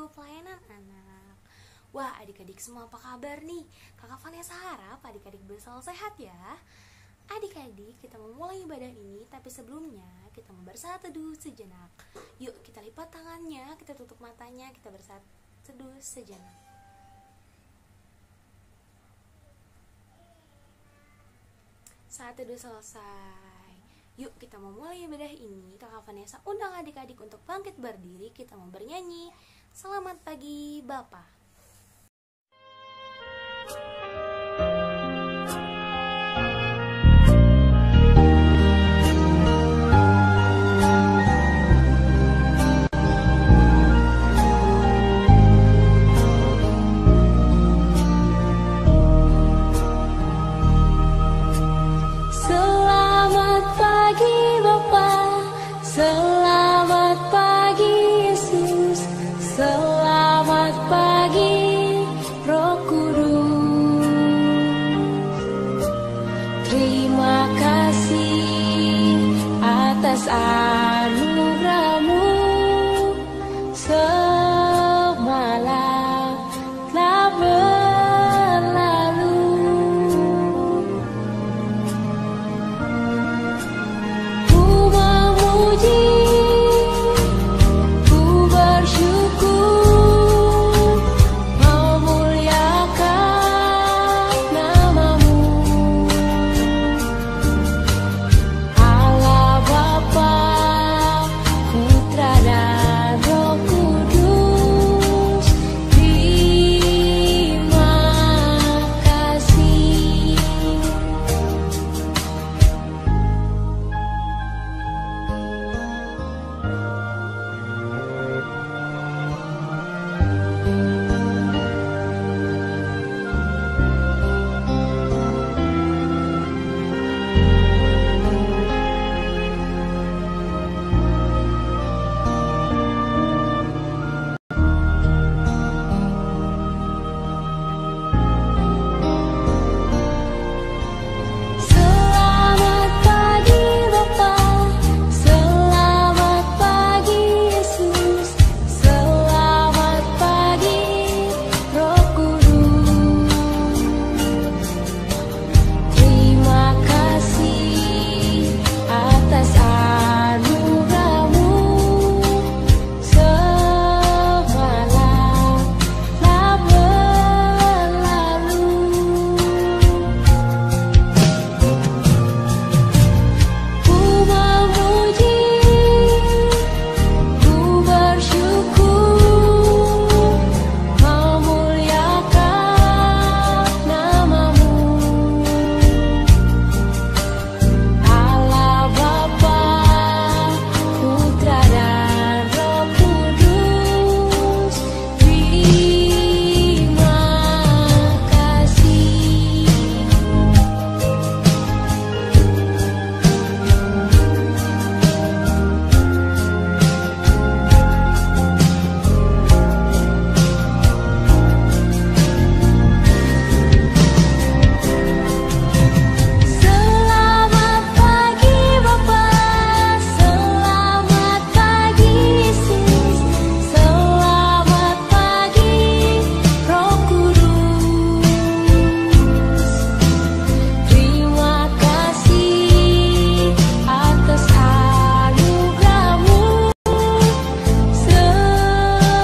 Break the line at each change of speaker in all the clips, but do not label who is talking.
Radio Pelayanan Anak. Wah, adik-adik semua apa kabar nih? Kakak Vanessa harap adik-adik berselalu sehat ya. Adik-adik, kita memulai ibadah ini, tapi sebelumnya kita mau bersatu teduh sejenak. Yuk, kita lipat tangannya, kita tutup matanya, kita bersatu teduh sejenak. Saat teduh selesai, yuk kita memulai ibadah ini. Kakak Vanessa undang adik-adik untuk bangkit berdiri. Kita mau bernyanyi Selamat Pagi Bapa.
Selamat pagi Yesus, selamat pagi Roh Kudus. Terima kasih atas anugerah-Mu semalam telah berlalu. Ku memuji, ku bersyukur, memuliakan nama-Mu, Allah Bapa, Putra dan Roh Kudus. Terima kasih. Selamat pagi Bapa, selamat pagi Yesus, selamat pagi Roh Kudus. Terima kasih atas anugerah-Mu semalam telah berlalu. Ku memuji, ku bersyukur, memuliakan nama-Mu, Allah Bapa, Putra dan Roh Kudus. Terima kasih. Selamat pagi Bapa, selamat pagi Yesus, selamat pagi Roh Kudus. Terima kasih atas anugerah-Mu semalam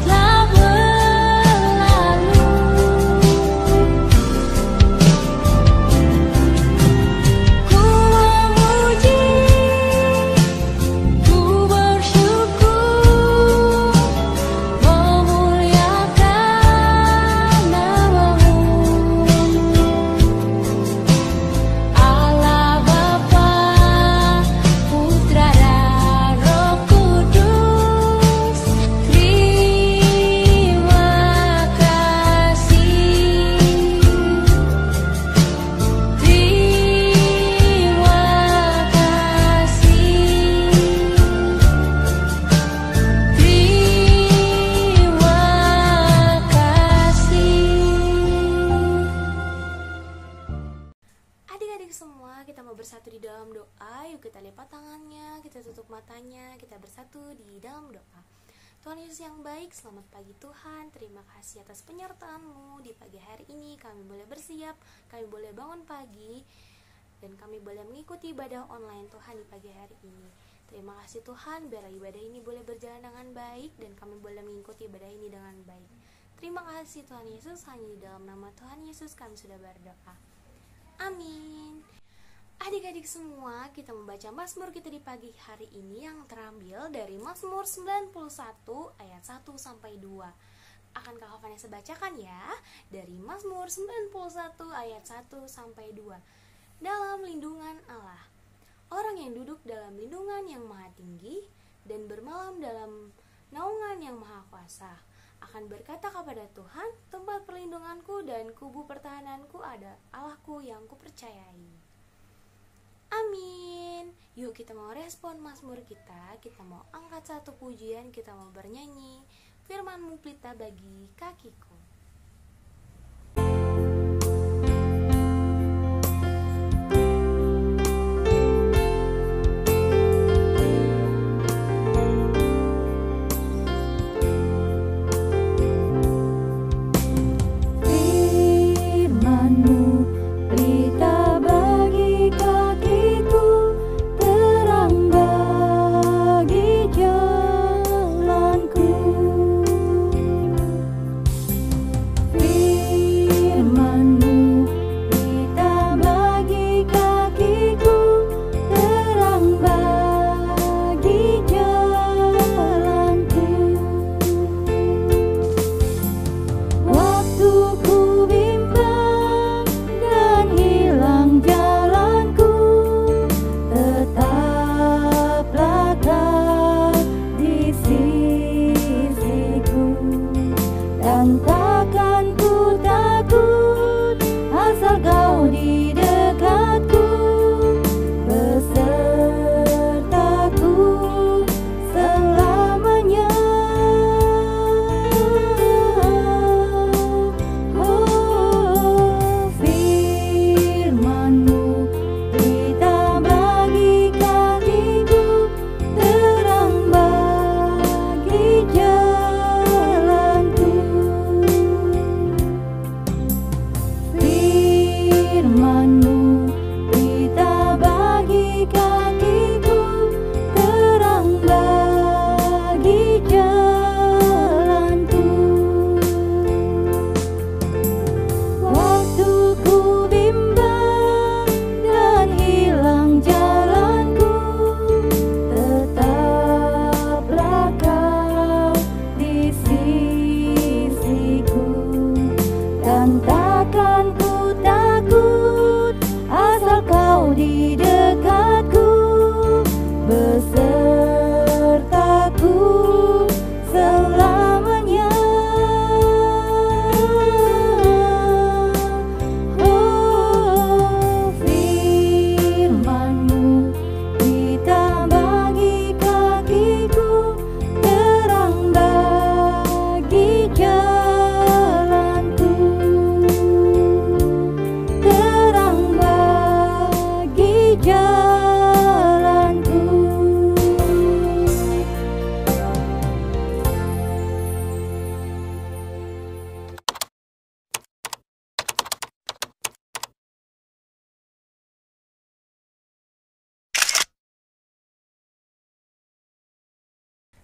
telah berlalu. Ku memuji, ku bersyukur, memuliakan nama-Mu, Allah Bapa, Putra dan Roh Kudus. Terima kasih. Terima kasih.
Adik-adik semua, kita mau bersatu di dalam doa. Yuk kita lipat tangannya, kita tutup matanya, kita bersatu di dalam doa. Tuhan Yesus yang baik, selamat pagi Tuhan. Terima kasih atas penyertaan-Mu. Di pagi hari ini kami boleh bersiap, kami boleh bangun pagi, dan kami boleh mengikuti ibadah online Tuhan di pagi hari ini. Terima kasih Tuhan, biar ibadah ini boleh berjalan dengan baik, dan kami boleh mengikuti ibadah ini dengan baik. Terima kasih Tuhan Yesus, hanya di dalam nama Tuhan Yesus kami sudah berdoa. Amin. Adik-adik semua, kita membaca Mazmur kita di pagi hari ini yang terambil dari Mazmur 91 ayat 1 sampai 2. Akan Kakak Vanessa bacakan ya, dari Mazmur 91 ayat 1 sampai 2. Dalam lindungan Allah. Orang yang duduk dalam lindungan yang maha tinggi dan bermalam dalam naungan yang maha kuasa akan berkata kepada Tuhan, tempat perlindunganku dan kubu pertahananku ada Allahku yang kupercayai. Amin. Yuk kita mau respon Mazmur kita mau angkat satu pujian, kita mau bernyanyi Firman-Mu pelita bagi kakiku.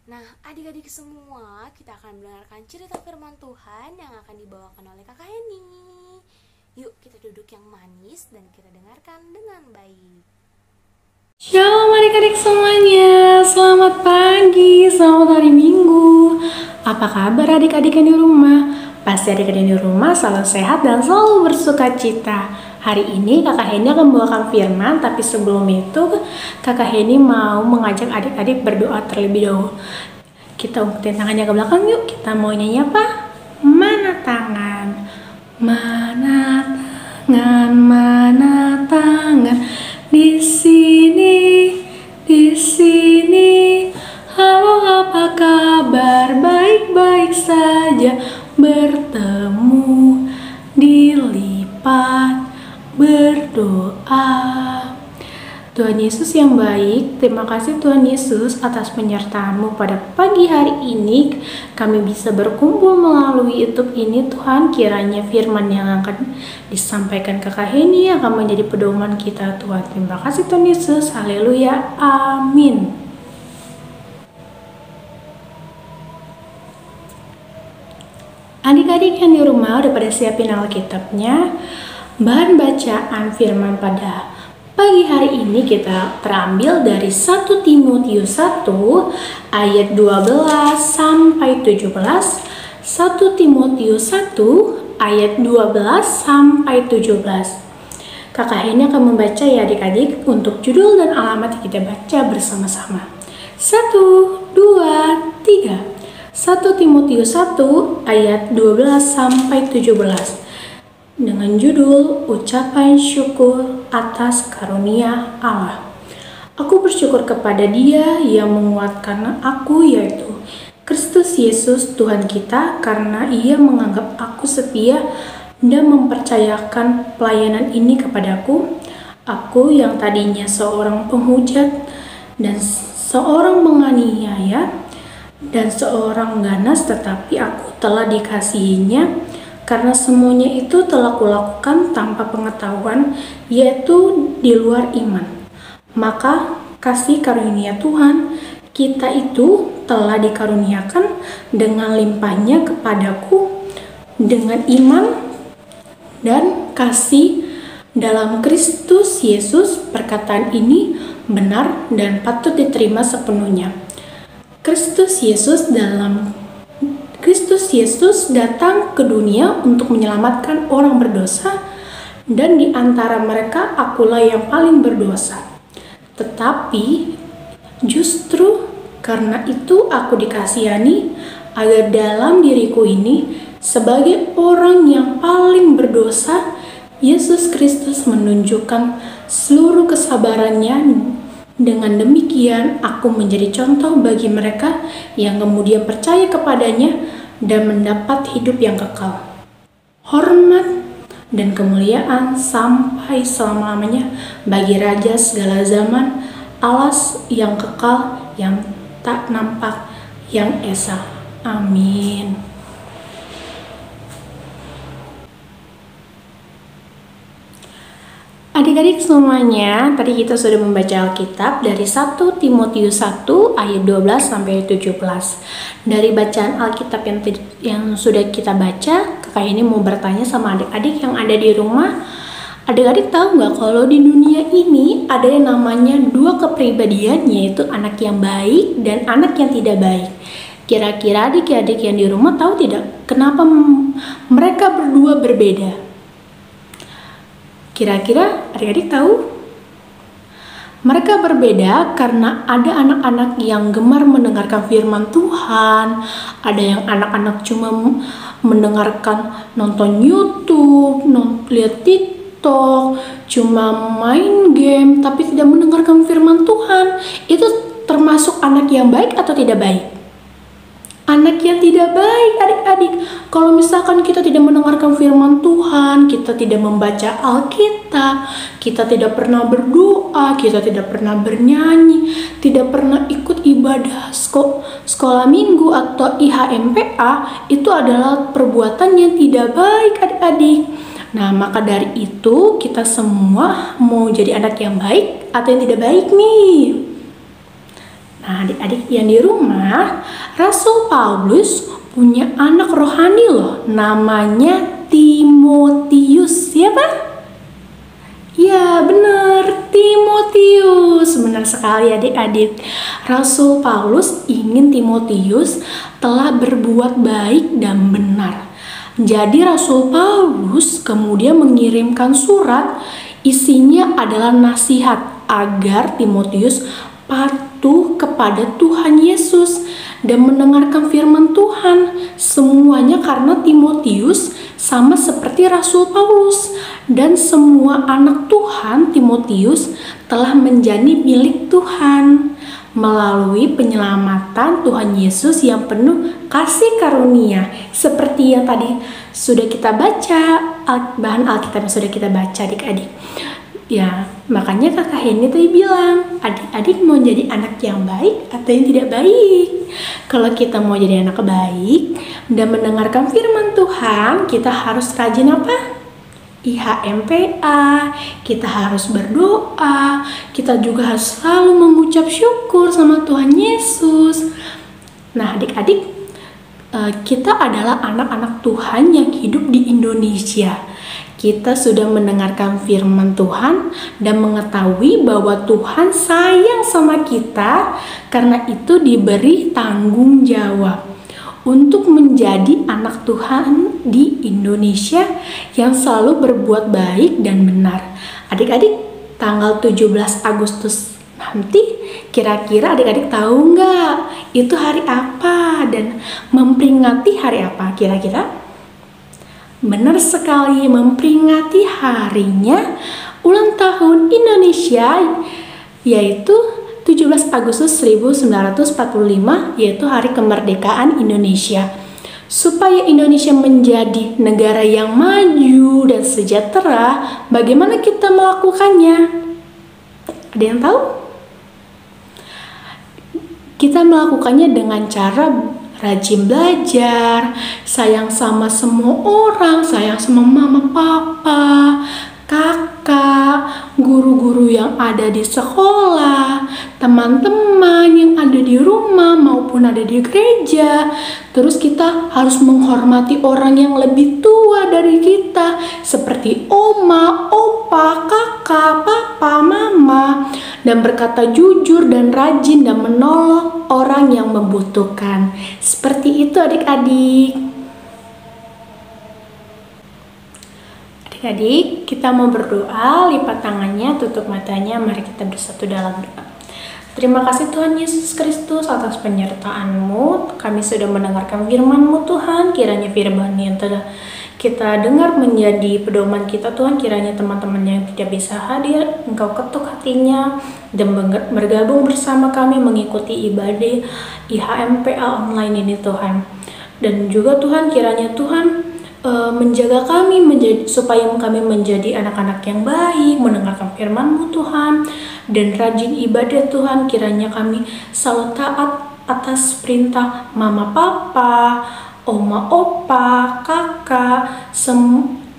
Nah, adik-adik semua, kita akan mendengarkan cerita firman Tuhan yang akan dibawakan oleh Kakak Heni. Yuk, kita duduk yang manis dan kita dengarkan dengan baik.
Shalom adik-adik semuanya, selamat pagi, selamat hari Minggu. Apa kabar adik-adik yang di rumah? Pasti adik-adik yang di rumah selalu sehat dan selalu bersuka cita. Hari ini Kakak Heni akan membawakan firman, tapi sebelum itu Kakak Heni mau mengajak adik-adik berdoa terlebih dahulu. Kita umpetin tangannya ke belakang yuk. Kita mau nyanyi apa? Mana tangan? Mana tangan? Mana tangan? Di sini, di sini. Halo, apa kabar? Baik-baik saja. Bertemu, dilipat, berdoa. Tuhan Yesus yang baik, terima kasih Tuhan Yesus atas penyertaan-Mu pada pagi hari ini. Kami bisa berkumpul melalui YouTube ini Tuhan, kiranya firman yang akan disampaikan Kakak Heni akan menjadi pedoman kita Tuhan. Terima kasih Tuhan Yesus, haleluya, amin. Adik-adik yang di rumah udah pada siapin Alkitabnya. Bahan bacaan firman pada pagi hari ini kita terambil dari 1 Timotius 1 ayat 12 sampai 17, 1 Timotius 1 ayat 12 sampai 17. Kakak Heni akan membaca ya adik-adik, untuk judul dan alamat kita baca bersama-sama. 1, 2, 3. 1 Timotius 1 ayat 12 sampai 17. Dengan judul Ucapan Syukur atas Karunia Allah. Aku bersyukur kepada Dia yang menguatkan aku, yaitu Kristus Yesus Tuhan kita, karena Ia menganggap aku setia dan mempercayakan pelayanan ini kepadaku. Aku yang tadinya seorang penghujat dan seorang penganiaya dan seorang ganas, tetapi aku telah dikasihinya, karena semuanya itu telah kulakukan tanpa pengetahuan, yaitu di luar iman. Maka kasih karunia Tuhan kita itu telah dikaruniakan dengan limpahnya kepadaku dengan iman dan kasih dalam Kristus Yesus. Perkataan ini benar dan patut diterima sepenuhnya. Kristus Yesus datang ke dunia untuk menyelamatkan orang berdosa, dan di antara mereka akulah yang paling berdosa. Tetapi justru karena itu aku dikasihani, agar dalam diriku ini sebagai orang yang paling berdosa, Yesus Kristus menunjukkan seluruh kesabarannya. Dengan demikian aku menjadi contoh bagi mereka yang kemudian percaya kepadanya dan mendapat hidup yang kekal. Hormat dan kemuliaan sampai selama-lamanya bagi Raja segala zaman, Allah yang kekal, yang tak nampak, yang esa. Amin. Adik-adik semuanya, tadi kita sudah membaca Alkitab dari 1 Timotius 1 ayat 12 sampai 17. Dari bacaan Alkitab yang sudah kita baca, Kakak ini mau bertanya sama adik-adik yang ada di rumah. Adik-adik tahu nggak kalau di dunia ini ada yang namanya dua kepribadian, yaitu anak yang baik dan anak yang tidak baik. Kira-kira adik-adik yang di rumah tahu tidak kenapa mereka berdua berbeda? Kira-kira adik-adik tahu? Mereka berbeda karena ada anak-anak yang gemar mendengarkan firman Tuhan, ada yang anak-anak cuma mendengarkan, nonton YouTube, lihat TikTok, cuma main game tapi tidak mendengarkan firman Tuhan. Itu termasuk anak yang baik atau tidak baik? Anak yang tidak baik, adik-adik. Kalau misalkan kita tidak mendengarkan firman Tuhan, kita tidak membaca Alkitab, kita tidak pernah berdoa, kita tidak pernah bernyanyi, tidak pernah ikut ibadah sekolah minggu atau IHMPA, itu adalah perbuatan yang tidak baik, adik-adik. Nah, maka dari itu kita semua mau jadi anak yang baik atau yang tidak baik nih? Nah, adik-adik yang di rumah, Rasul Paulus punya anak rohani loh, namanya Timotius. Siapa? Ya, benar, Timotius. Benar sekali adik-adik. Rasul Paulus ingin Timotius telah berbuat baik dan benar. Jadi Rasul Paulus kemudian mengirimkan surat, isinya adalah nasihat agar Timotius patuh kepada Tuhan Yesus dan mendengarkan firman Tuhan. Semuanya karena Timotius sama seperti Rasul Paulus, dan semua anak Tuhan Timotius telah menjadi milik Tuhan melalui penyelamatan Tuhan Yesus yang penuh kasih karunia. Seperti yang tadi sudah kita baca, bahan Alkitab yang sudah kita baca adik-adik. Ya, makanya kakak Henny tadi bilang, adik-adik mau jadi anak yang baik atau yang tidak baik? Kalau kita mau jadi anak baik dan mendengarkan firman Tuhan, kita harus rajin apa? IHMPA, kita harus berdoa, kita juga harus selalu mengucap syukur sama Tuhan Yesus. Nah, adik-adik, kita adalah anak-anak Tuhan yang hidup di Indonesia. Kita sudah mendengarkan firman Tuhan dan mengetahui bahwa Tuhan sayang sama kita, karena itu diberi tanggung jawab untuk menjadi anak Tuhan di Indonesia yang selalu berbuat baik dan benar. Adik-adik, tanggal 17 Agustus nanti kira-kira adik-adik tahu nggak itu hari apa dan memperingati hari apa kira-kira? Benar sekali, memperingati harinya ulang tahun Indonesia, yaitu 17 Agustus 1945, yaitu hari kemerdekaan Indonesia. Supaya Indonesia menjadi negara yang maju dan sejahtera, bagaimana kita melakukannya? Ada yang tahu? Kita melakukannya dengan cara rajin belajar, sayang sama semua orang, sayang sama mama, papa, kakak, guru-guru yang ada di sekolah, teman-teman yang ada di rumah maupun ada di gereja. Terus kita harus menghormati orang yang lebih tua dari kita, seperti oma, opa, kakak, papa, mama, dan berkata jujur dan rajin dan menolong orang yang membutuhkan. Seperti itu adik-adik. Adik-adik, kita mau berdoa, lipat tangannya, tutup matanya, mari kita bersatu dalam doa. Terima kasih Tuhan Yesus Kristus atas penyertaan-Mu. Kami sudah mendengarkan firman-Mu Tuhan, kiranya firman yang telah kita dengar menjadi pedoman kita Tuhan. Kiranya teman-teman yang tidak bisa hadir, Engkau ketuk hatinya dan bergabung bersama kami mengikuti ibadah IHMPA online ini Tuhan. Dan juga Tuhan, kiranya Tuhan menjaga kami supaya kami menjadi anak-anak yang baik, mendengarkan firman-Mu Tuhan, dan rajin ibadah Tuhan. Kiranya kami selalu taat atas perintah mama papa, oma opa, kakak,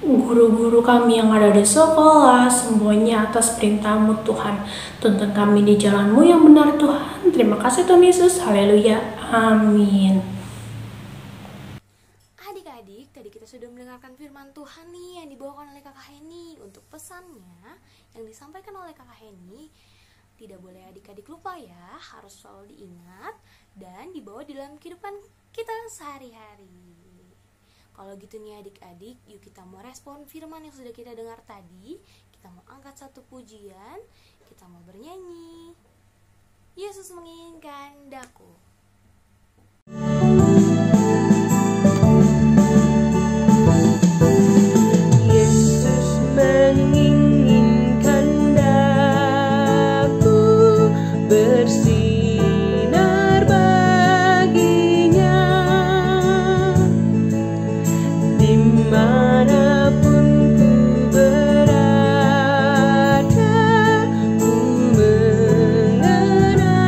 guru-guru kami yang ada di sekolah, semuanya atas perintah-Mu Tuhan. Tuntun kami di jalan-Mu yang benar Tuhan. Terima kasih Tuhan Yesus, haleluya, amin.
Adik-adik, tadi kita sudah mendengarkan firman Tuhan nih yang dibawakan oleh Kakak Henny. Untuk pesannya yang disampaikan oleh Kakak Henny, tidak boleh adik-adik lupa ya, harus selalu diingat dan dibawa di dalam kehidupan kita sehari-hari. Kalau gitu nih adik-adik, yuk kita mau respon firman yang sudah kita dengar tadi. Kita mau angkat satu pujian, kita mau bernyanyi. Yesus menginginkan daku.
Menginginkan daku bersinar baginya, dimanapun ku berada, ku mengenangkannya.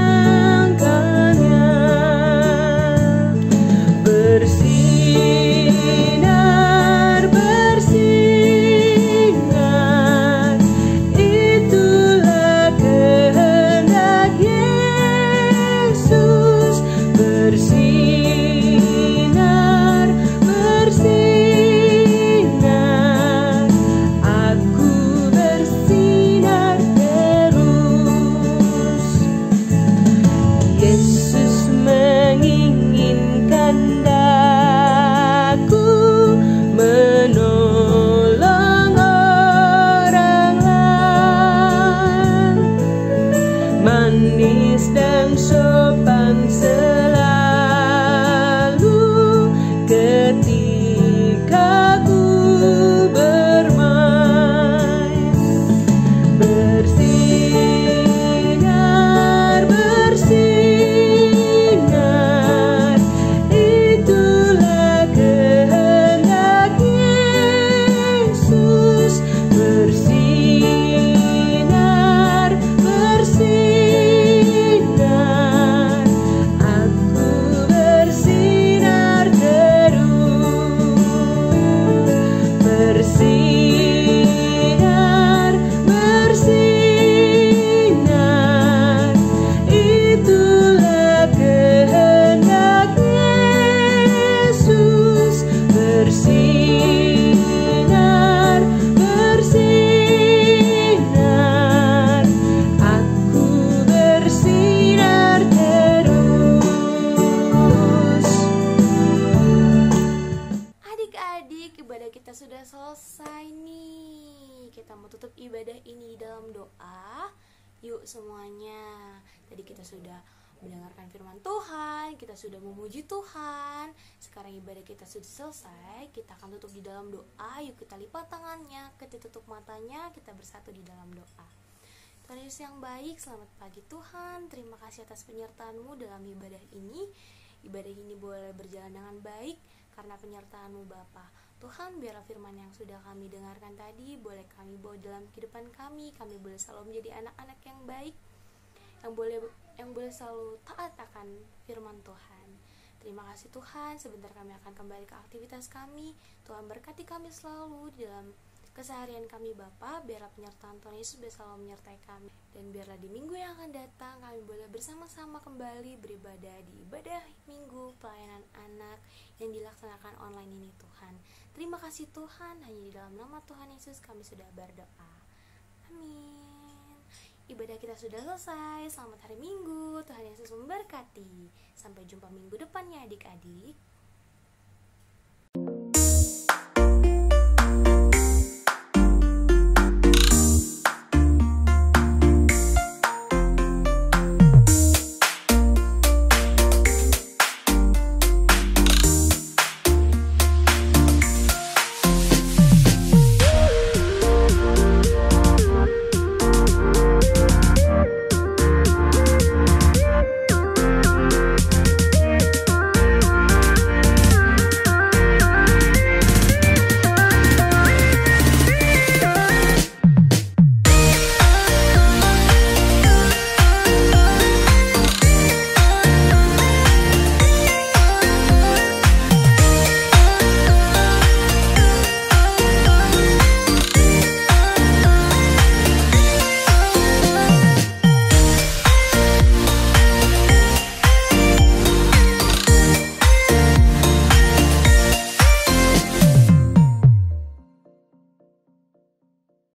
kita mau tutup ibadah ini dalam doa. Yuk semuanya. Tadi kita sudah mendengarkan firman Tuhan, kita sudah memuji Tuhan. Sekarang ibadah kita sudah selesai, kita akan tutup di dalam doa. Yuk kita lipat tangannya, kita tutup matanya, kita bersatu di dalam doa. Tuhan Yesus yang baik, selamat pagi Tuhan. Terima kasih atas penyertaan-Mu dalam ibadah ini. Ibadah ini boleh berjalan dengan baik karena penyertaan-Mu Bapa. Tuhan, biarlah firman yang sudah kami dengarkan tadi boleh kami bawa dalam kehidupan kami. Kami boleh selalu menjadi anak-anak yang baik, yang boleh selalu taat akan firman Tuhan. Terima kasih Tuhan. Sebentar kami akan kembali ke aktivitas kami. Tuhan berkati kami selalu di dalam keseharian kami Bapa. Biarlah penyertaan Tuhan Yesus selalu menyertai kami. Dan biarlah di minggu yang akan datang kami boleh bersama-sama kembali beribadah di ibadah minggu pelayanan anak yang dilaksanakan online ini Tuhan. Terima kasih Tuhan. Hanya di dalam nama Tuhan Yesus kami sudah berdoa. Amin. Ibadah kita sudah selesai. Selamat hari Minggu. Tuhan Yesus memberkati. Sampai jumpa minggu depan ya adik-adik.